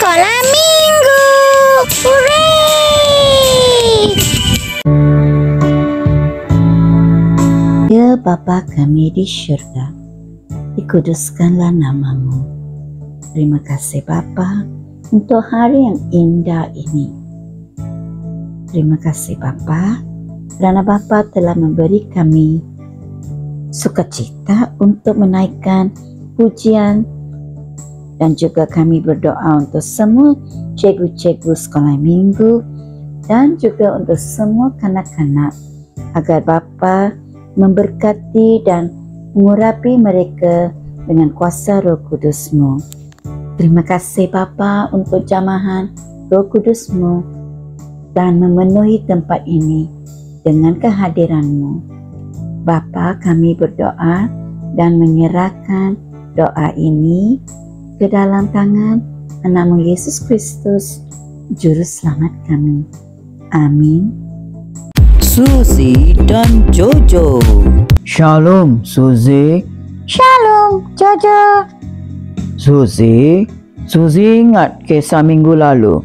sekolah minggu. Hooray! Ya Bapa kami di syurga, dikuduskanlah namamu. Terima kasih Bapa untuk hari yang indah ini. Terima kasih Bapa, kerana Bapa telah memberi kami sukacita untuk menaikkan pujian, dan juga kami berdoa untuk semua cikgu-cikgu sekolah minggu dan juga untuk semua kanak-kanak, agar Bapa memberkati dan mengurapi mereka dengan kuasa Roh Kudus-Mu. Terima kasih Bapa untuk jamahan Roh Kudus-Mu dan memenuhi tempat ini dengan kehadiran-Mu. Bapa, kami berdoa dan menyerahkan doa ini ke dalam tangan Anak-Mu Yesus Kristus, Juru Selamat kami. Amin. Suzy dan Jojo. Shalom Suzy. Shalom, Jojo. Suzy ingat kisah minggu lalu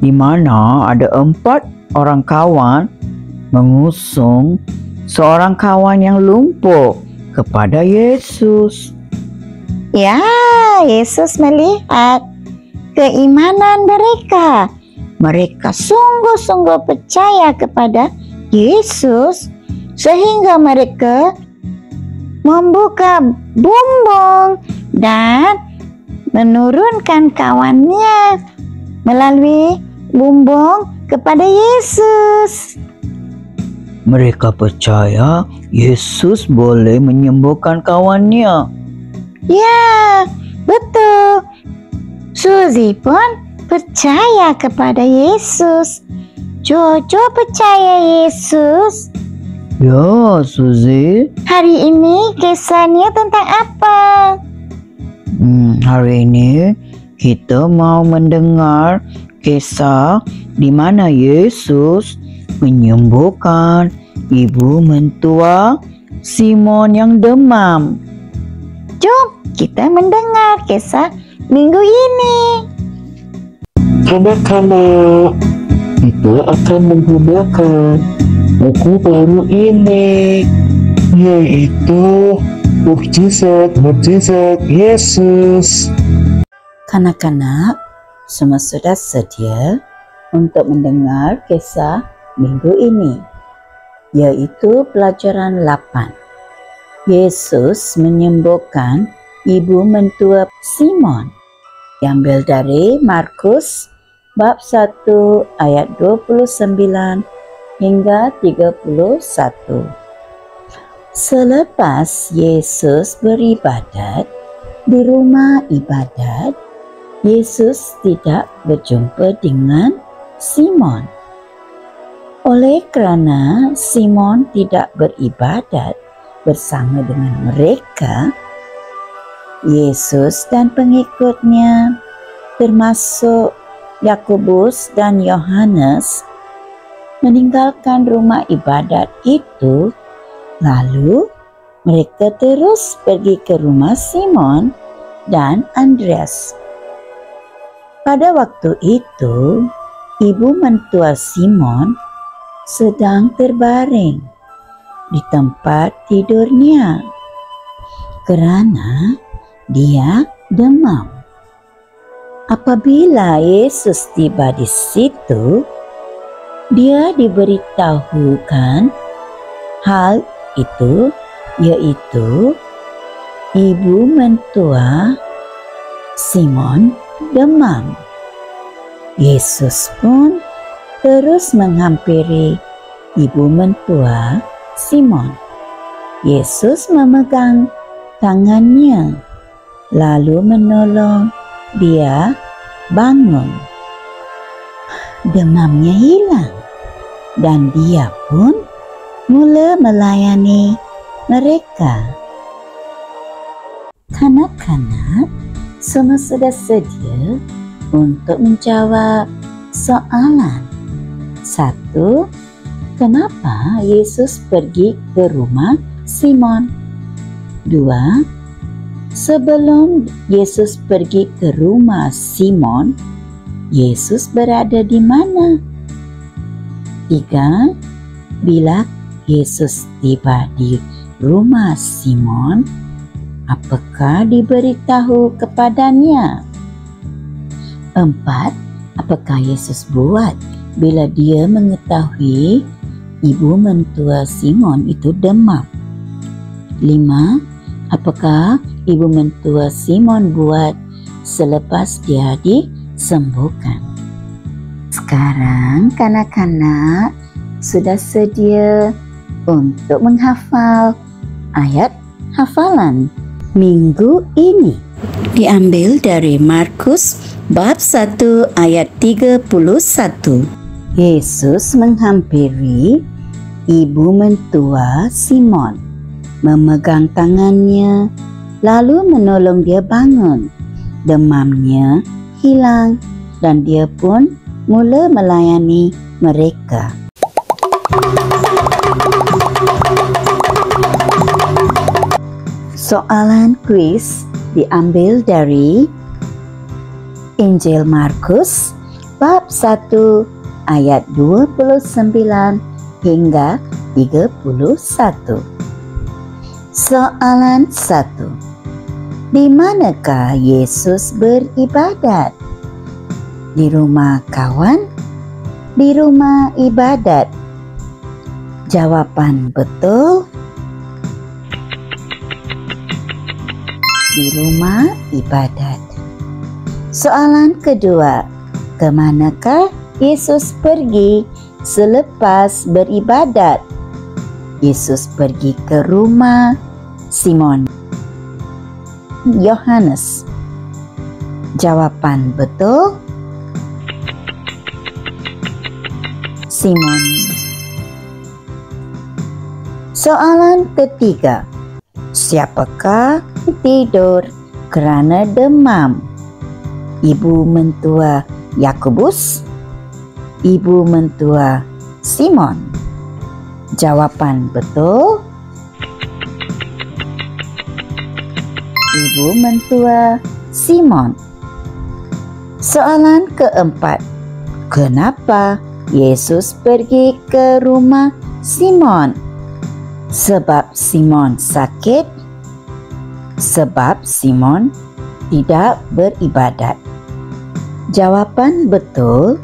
di mana ada 4 orang kawan mengusung seorang kawan yang lumpuh kepada Yesus. Ya, Yesus melihat keimanan mereka. Mereka sungguh-sungguh percaya kepada Yesus sehingga mereka membuka bumbung dan menurunkan kawannya melalui bumbung kepada Yesus. Mereka percaya Yesus boleh menyembuhkan kawannya. Ya, betul. Suzy pun percaya kepada Yesus. Jojo percaya Yesus. Ya, Suzy. Hari ini kisahnya tentang apa? Hari ini kita mau mendengar kisah di mana Yesus menyembuhkan ibu mentua Simon yang demam. Jom kita mendengar kisah minggu ini. Kanak-kanak, kita akan menggunakan buku baru ini, yaitu Mukjizat Yesus. Kanak-kanak, semua sudah sedia untuk mendengar kisah minggu ini, yaitu pelajaran 8. Yesus menyembuhkan ibu mentua Simon. Diambil dari Markus bab 1 ayat 29 hingga 31. Selepas Yesus beribadat di rumah ibadat, Yesus tidak berjumpa dengan Simon. Oleh kerana Simon tidak beribadat bersama dengan mereka, Yesus dan pengikutnya, termasuk Yakobus dan Yohanes, meninggalkan rumah ibadat itu. Lalu mereka terus pergi ke rumah Simon dan Andreas. Pada waktu itu, ibu mentua Simon sedang terbaring di tempat tidurnya kerana dia demam. Apabila Yesus tiba di situ, dia diberitahukan hal itu, yaitu ibu mentua Simon demam. Yesus pun terus menghampiri ibu mentua Simon. Yesus memegang tangannya, lalu menolong dia bangun. Demamnya hilang dan dia pun mula melayani mereka. Kanak-kanak semua sudah sedia untuk menjawab soalan. 1. Kenapa Yesus pergi ke rumah Simon? 2. Sebelum Yesus pergi ke rumah Simon, Yesus berada di mana? 3. Bila Yesus tiba di rumah Simon, apakah diberitahu kepadanya? 4. Apakah Yesus buat bila dia mengetahui ibu mentua Simon itu demam? 5. Apakah ibu mentua Simon buat selepas dia disembuhkan? Sekarang kanak-kanak sudah sedia untuk menghafal ayat hafalan minggu ini. Diambil dari Markus bab 1 ayat 31. Yesus menghampiri ibu mentua Simon, memegang tangannya, lalu menolong dia bangun. Demamnya hilang dan dia pun mula melayani mereka. Soalan kuis diambil dari Injil Markus bab 1 ayat 29 hingga 31. Soalan 1. Di manakah Yesus beribadat? Di rumah kawan? Di rumah ibadat? Jawapan betul. Di rumah ibadat. Soalan kedua. Kemanakah Yesus pergi selepas beribadat? Yesus pergi ke rumah Simon Yohanes. Jawapan betul. Simon. Soalan ketiga. Siapakah tidur kerana demam? Ibu mentua Yakobus, ibu mentua Simon. Jawapan betul. Ibu mentua Simon. Soalan keempat. Kenapa Yesus pergi ke rumah Simon? Sebab Simon sakit? Sebab Simon tidak beribadat? Jawapan betul.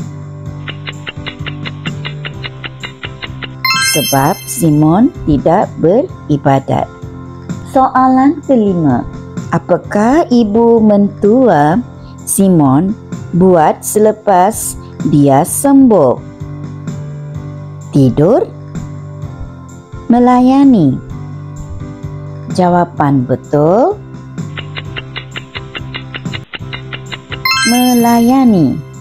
Sebab Simon tidak beribadat. Soalan kelima. Apakah ibu mentua Simon buat selepas dia sembuh? Tidur? Melayani? Jawapan betul. Melayani.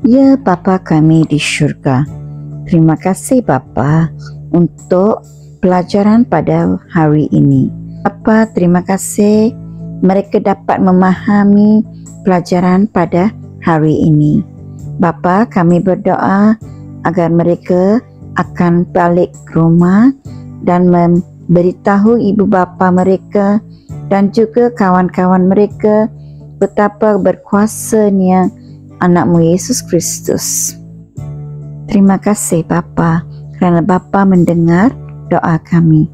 Ya Bapa kami di syurga, terima kasih Bapa untuk pelajaran pada hari ini. Bapa, terima kasih mereka dapat memahami pelajaran pada hari ini. Bapa, kami berdoa agar mereka akan balik ke rumah dan memberitahu ibu bapa mereka dan juga kawan-kawan mereka betapa berkuasanya anak-Mu Yesus Kristus. Terima kasih Bapa kerana Bapa mendengar doa kami.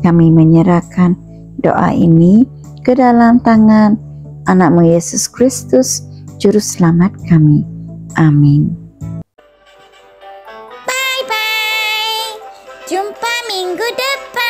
Kami menyerahkan doa ini ke dalam tangan anak-Mu Yesus Kristus, Juru Selamat kami. Amin. Bye-bye. Jumpa minggu depan.